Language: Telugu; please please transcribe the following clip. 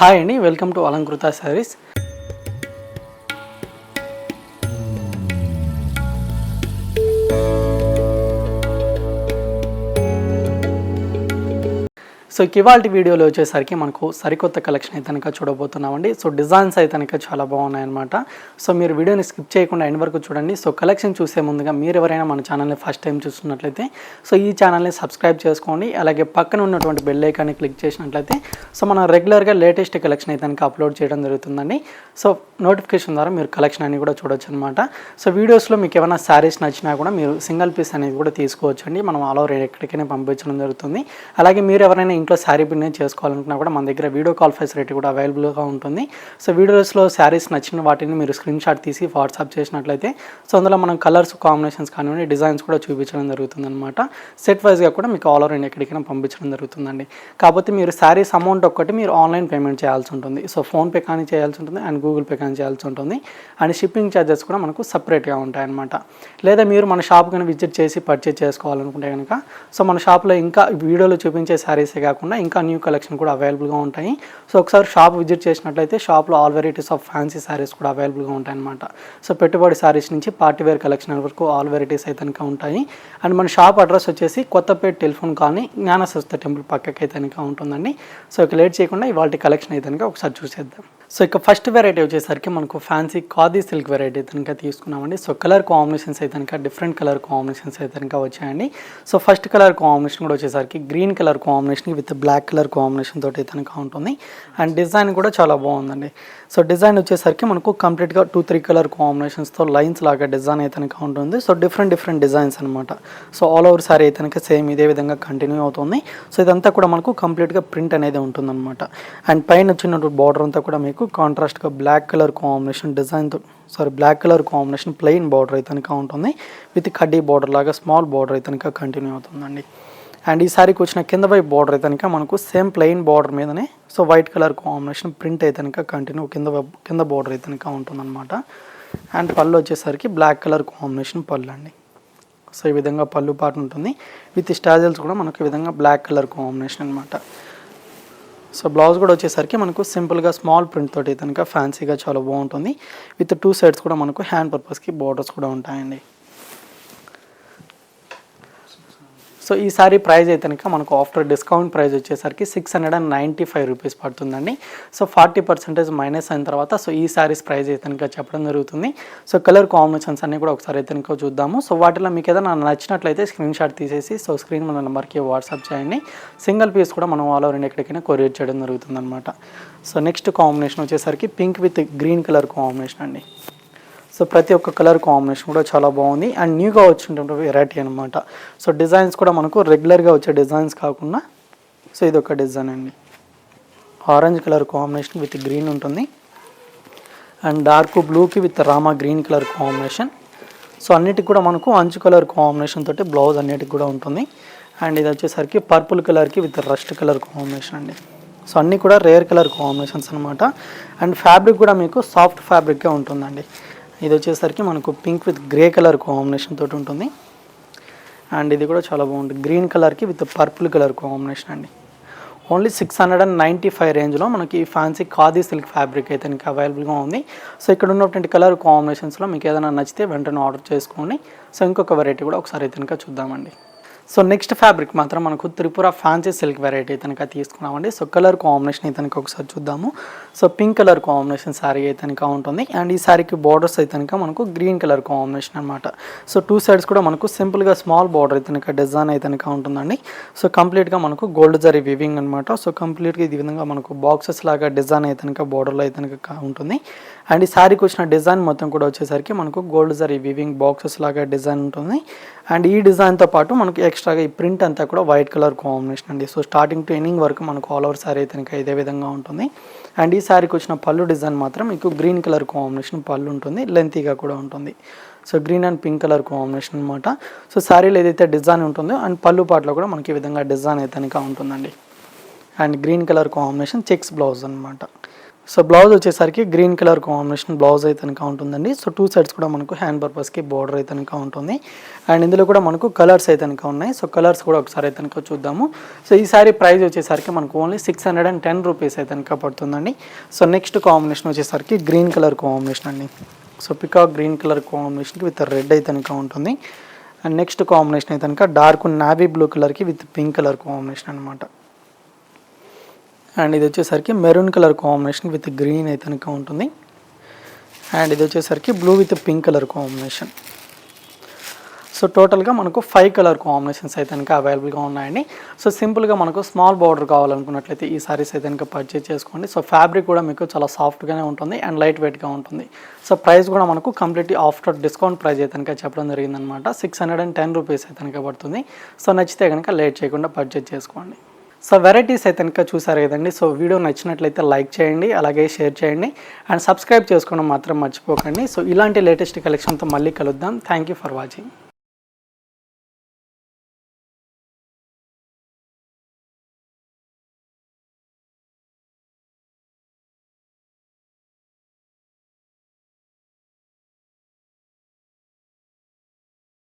హాయ్ అండి, welcome to Alankrita saris. So ఇవాల్టి వీడియోలో వచ్చేసరికి మనకు సరికొత్త కలెక్షన్ అయితే కనుక చూడబోతున్నామండి. సో డిజైన్స్ అయితే కనుక చాలా బాగున్నాయన్నమాట. సో మీరు వీడియోని స్కిప్ చేయకుండా ఎండ్ వరకు చూడండి. సో కలెక్షన్ చూసే ముందుగా మీరు ఎవరైనా మన ఛానల్ని ఫస్ట్ టైం చూస్తున్నట్లయితే సో ఈ ఛానల్ని సబ్స్క్రైబ్ చేసుకోండి. అలాగే పక్కన ఉన్నటువంటి బెల్ ఐకాన్ని క్లిక్ చేసినట్లయితే సో మనం రెగ్యులర్గా లేటెస్ట్ కలెక్షన్ అయితే కనుక అప్లోడ్ చేయడం జరుగుతుందండి. సో నోటిఫికేషన్ ద్వారా మీరు కలెక్షన్ అని కూడా చూడొచ్చు అనమాట. సో వీడియోస్లో మీకు ఏమైనా శారీస్ నచ్చినా కూడా మీరు సింగిల్ పీస్ అనేది కూడా తీసుకోవచ్చు అండి. మనం ఆల్ ఓవర్ ఎక్కడికైనా పంపించడం జరుగుతుంది. అలాగే మీరు ఎవరైనా ఇంట్లో శారీ బిజినెస్ చేసుకోవాలనుకున్నా కూడా మన దగ్గర వీడియో కాల్ ఫెసిలిటీ కూడా అవైలబుల్గా ఉంటుంది. సో వీడియోస్లో శారీస్ నచ్చిన వాటిని మీరు స్క్రీన్ షాట్ తీసి వాట్సాప్ చేసినట్లయితే సో అందులో మనం కలర్స్ కాంబినేషన్స్ కానివ్వండి, డిజైన్స్ కూడా చూపించడం జరుగుతుంది అనమాట. సెట్ వైజ్గా కూడా మీకు ఆల్ ఓవర్ ఇండియా ఎక్కడికైనా పంపించడం జరుగుతుందండి. కాకపోతే మీరు శారీస్ అమౌంట్ ఒక్కటి మీరు ఆన్లైన్ పేమెంట్ చేయాల్సి ఉంటుంది. సో ఫోన్పే కానీ చేయాల్సి ఉంటుంది అండ్ గూగుల్ పే కానీ చేయాల్సి ఉంటుంది. అండ్ షిప్పింగ్ ఛార్జెస్ కూడా మనకు సపరేట్గా ఉంటాయన్నమాట. లేదా మీరు మన షాప్ కానీ విజిట్ చేసి పర్చేజ్ చేసుకోవాలనుకుంటే కనుక సో మన షాప్లో ఇంకా వీడియోలో చూపించే శారీసే కాకుండా ఇంకా న్యూ కలెక్షన్ కూడా అవైలబుల్గా ఉంటాయి. సో ఒకసారి షాప్ విజిట్ చేసినట్లయితే షాప్లో all varieties of fancy saris కూడా అవైలబుల్గా ఉంటాయన్నమాట. సో పెట్టుబడి శారీస్ నుంచి పార్టీ వేర్ కలెక్షన్ వరకు ఆల్ వెరైటీస్ అయితే కనుక ఉంటాయి. అండ్ మన షాప్ అడ్రస్ వచ్చేసి Kothapeta telephone colony Gnana Saraswati temple పక్కకి అయితే కనుక ఉంటుందండి. సో ఇక లేట్ చేయకుండా ఇవాళ కలెక్షన్ అయితే కనుక ఒకసారి చూసేద్దాం. సో ఇక ఫస్ట్ వెరైటీ వచ్చేసరికి మనకు ఫ్యాన్సీ ఖాదీ సిల్క్ వెరైటీ అయితే కనుక తీసుకున్నామండి. సో కలర్ కాంబినేషన్స్ అయితే కనుక డిఫరెంట్ కలర్ కాంబినేషన్స్ అయితే కనుక వచ్చాయండి. సో ఫస్ట్ కలర్ కాంబినేషన్ కూడా వచ్చేసరికి green colour combination with black colour combination తోటి అయితే కనుక ఉంటుంది. అండ్ డిజైన్ కూడా చాలా బాగుందండి. సో డిజైన్ వచ్చేసరికి మనకు కంప్లీట్గా 2-3 కలర్ కాంబినేషన్స్తో లైన్స్ లాగా డిజైన్ అయితే కనుక ఉంటుంది. సో డిఫరెంట్ డిజైన్స్ అనమాట. సో ఆల్ ఓవర్ సారీ అయితే కనుక సేమ్ ఇదే విధంగా కంటిన్యూ అవుతుంది. సో ఇదంతా కూడా మనకు కంప్లీట్గా ప్రింట్ అనేది ఉంటుందన్నమాట. అండ్ పైన వచ్చినటువంటి బార్డర్ అంతా కూడా మీకు కాంట్రాస్ట్గా బ్లాక్ కలర్ కాంబినేషన్ డిజైన్తో black colour combination plain border అయితే కనుక ఉంటుంది. విత్ కడ్డీ బార్డర్ లాగా స్మాల్ బార్డర్ అయితే కనుక కంటిన్యూ అవుతుందండి. అండ్ ఈ సారీకి వచ్చిన కింద వైపు బార్డర్ అయితే కనుక మనకు సేమ్ ప్లెయిన్ బార్డర్ మీదనే so white colour combination print అయితే కనుక కంటిన్యూ కింద బార్డర్ అయితే కనుక ఉంటుందన్నమాట. అండ్ పళ్ళు వచ్చేసరికి బ్లాక్ కలర్ కాంబినేషన్ పళ్ళు అండి. సో ఈ విధంగా పళ్ళు పాటు ఉంటుంది. విత్ స్టాజల్స్ కూడా మనకు ఈ విధంగా బ్లాక్ కలర్ కాంబినేషన్ అనమాట. సో బ్లౌజ్ కూడా వచ్చేసరికి మనకు సింపుల్గా స్మాల్ ప్రింట్ తోటి అయితే కనుక ఫ్యాన్సీగా చాలా బాగుంటుంది. విత్ 2 సైడ్స్ కూడా మనకు హ్యాండ్ పర్పస్కి బార్డర్స్ కూడా ఉంటాయండి. సో ఈ సారీ ప్రైస్ అయితే కనుక మనకు ఆఫ్టర్ డిస్కౌంట్ ప్రైస్ వచ్చేసరికి 695 రూపీస్ పడుతుందండి. సో 40% మైనస్ అయిన తర్వాత సో ఈ సారీస్ ప్రైస్ అయితే కనుక చెప్పడం జరుగుతుంది. సో కలర్ కాంబినేషన్స్ అన్నీ కూడా ఒకసారి అయితే కనుక చూద్దాము. సో వాటిలో మీకు ఏదైనా నచ్చినట్లయితే స్క్రీన్ షాట్ తీసేసి సో స్క్రీన్ మన నెంబర్కి వాట్సాప్ చేయండి. సింగిల్ పీస్ కూడా మనం ఆల్ ఓవర్ ఎక్కడికైనా కొరియర్ చేయడం జరుగుతుంది అనమాట. సో నెక్స్ట్ కాంబినేషన్ వచ్చేసరికి pink with green colour combination అండి. సో ప్రతి ఒక్క కలర్ కాంబినేషన్ కూడా చాలా బాగుంది. అండ్ న్యూగా వచ్చినటువంటి వెరైటీ అనమాట. సో డిజైన్స్ కూడా మనకు రెగ్యులర్గా వచ్చే డిజైన్స్ కాకుండా సో ఇది ఒక డిజైన్ అండి. Orange colour combination with green ఉంటుంది. అండ్ డార్క్ బ్లూకి with Rama green colour combination. So అన్నిటికి కూడా మనకు అంచు కలర్ కాంబినేషన్ తోటి బ్లౌజ్ అన్నిటికి కూడా ఉంటుంది. అండ్ ఇది వచ్చేసరికి పర్పుల్ కలర్కి విత్ రస్ట్ కలర్ కాంబినేషన్ అండి. సో అన్నీ కూడా రేర్ కలర్ కాంబినేషన్స్ అనమాట. అండ్ ఫ్యాబ్రిక్ కూడా మీకు సాఫ్ట్ ఫ్యాబ్రిక్గా ఉంటుందండి. ఇది వచ్చేసరికి మనకు pink with grey colour combination తోటి ఉంటుంది. అండ్ ఇది కూడా చాలా బాగుంటుంది. గ్రీన్ కలర్కి విత్ పర్పుల్ కలర్ కాంబినేషన్ అండి. ఓన్లీ 695 రేంజ్లో మనకి ఫ్యాన్సీ ఖాదీ సిల్క్ ఫ్యాబ్రిక్ అయితే ఇంకా అవైలబుల్గా ఉంది. సో ఇక్కడ ఉన్నటువంటి కలర్ కాంబినేషన్స్లో మీకు ఏదైనా నచ్చితే వెంటనే ఆర్డర్ చేసుకోండి. సో ఇంకొక వెరైటీ కూడా ఒకసారి అయితే కనుక చూద్దామండి. సో నెక్స్ట్ ఫ్యాబ్రిక్ మాత్రం మనకు త్రిపుర ఫ్యాన్సీ సిల్క్ వెరైటీ అయితే కనుక తీసుకున్నామండి. సో కలర్ కాంబినేషన్ అయితే కనుక ఒకసారి చూద్దాము. So pink colour combination sari అయితే కనుక ఉంటుంది. అండ్ ఈ శారీకి బార్డర్స్ అయితే కనుక మనకు గ్రీన్ కలర్ కాంబినేషన్ అనమాట. సో 2 సైడ్స్ కూడా మనకు సింపుల్గా స్మాల్ బార్డర్ అయితే కనుక డిజైన్ అయితే కనుక ఉంటుందండి. సో కంప్లీట్గా మనకు గోల్డ్ జరీ వివింగ్ అనమాట. సో కంప్లీట్గా ఈ విధంగా మనకు బాక్సెస్ లాగా డిజైన్ అయితే కనుక బార్డర్లో అయితే కనుక ఉంటుంది. అండ్ ఈ శారీకి వచ్చిన డిజైన్ మొత్తం కూడా వచ్చేసరికి మనకు గోల్డ్ జరీ వివింగ్ బాక్సెస్ లాగా డిజైన్ ఉంటుంది. అండ్ ఈ డిజైన్తో పాటు మనకి ఎక్స్ట్రాగా ఈ ప్రింట్ అంతా కూడా వైట్ కలర్ కాంబినేషన్ అండి. సో స్టార్టింగ్ టు ఎండింగ్ వరకు మనకు ఆల్ ఓవర్ శారీ అయితే కనుక ఇదే విధంగా ఉంటుంది. అండ్ ఈ శారీకి వచ్చిన పళ్ళు డిజైన్ మాత్రం మీకు గ్రీన్ కలర్ కాంబినేషన్ పళ్ళు ఉంటుంది. లెంతీగా కూడా ఉంటుంది. So green and pink colour combination అనమాట. సో శారీలో ఏదైతే డిజైన్ ఉంటుందో అండ్ పళ్ళు పాటలో కూడా మనకి ఈ విధంగా డిజైన్ అయితే కనుక ఉంటుందండి. And green colour combination checks blouse అనమాట. సో బ్లౌజ్ వచ్చేసరికి గ్రీన్ కలర్ కాంబినేషన్ బ్లౌజ్ అయితే కనుక ఉంటుందండి. సో 2 సైడ్స్ కూడా మనకు హ్యాండ్ పర్పస్కి బోర్డర్ అయితే కనుక ఉంటుంది. అండ్ ఇందులో కూడా మనకు కలర్స్ అయితే కనుక ఉన్నాయి. సో కలర్స్ కూడా ఒకసారి అయితే కనుక చూద్దాము. సో ఈ సారీ ప్రైస్ వచ్చేసరికి మనకు ఓన్లీ 610 రూపీస్ అయితే కనుక పడుతుందండి. సో నెక్స్ట్ కాంబినేషన్ వచ్చేసరికి గ్రీన్ కలర్ కాంబినేషన్ అండి. సో పికాక్ గ్రీన్ కలర్ కాంబినేషన్కి విత్ రెడ్ అయితే కనుక ఉంటుంది. అండ్ నెక్స్ట్ కాంబినేషన్ అయితే కనుక డార్క్ నావీ బ్లూ కలర్కి విత్ పింక్ కలర్ కాంబినేషన్ అనమాట. అండ్ ఇది వచ్చేసరికి maroon colour combination with green అయితే కనుక ఉంటుంది. అండ్ ఇది వచ్చేసరికి blue with pink colour combination. So టోటల్గా మనకు 5 కలర్ కాంబినేషన్స్ అయితే కనుక అవైలబుల్గా ఉన్నాయండి. సో సింపుల్గా మనకు స్మాల్ బార్డర్ కావాలనుకున్నట్లయితే ఈ సారీస్ అయితే కనుక పర్చేజ్ చేసుకోండి. సో ఫ్యాబ్రిక్ కూడా మీకు చాలా సాఫ్ట్గానే ఉంటుంది అండ్ లైట్ వెయిట్గా ఉంటుంది. సో ప్రైస్ కూడా మనకు కంప్లీట్లీ ఆఫ్టర్ డిస్కౌంట్ ప్రైస్ అయితే కనుక చెప్పడం జరిగిందనమాట. 610 రూపీస్ అయితే కనుక పడుతుంది. సో నచ్చితే కనుక లేట్ చేయకుండా పర్చేజ్ చేసుకోండి. సో వెరైటీస్ అయితే కనుక చూసారు కదండి. సో వీడియో నచ్చినట్లయితే లైక్ చేయండి, అలాగే షేర్ చేయండి అండ్ సబ్స్క్రైబ్ చేసుకోవడం మాత్రం మర్చిపోకండి. సో ఇలాంటి లేటెస్ట్ కలెక్షన్తో మళ్ళీ కలుద్దాం. Thank you for watching.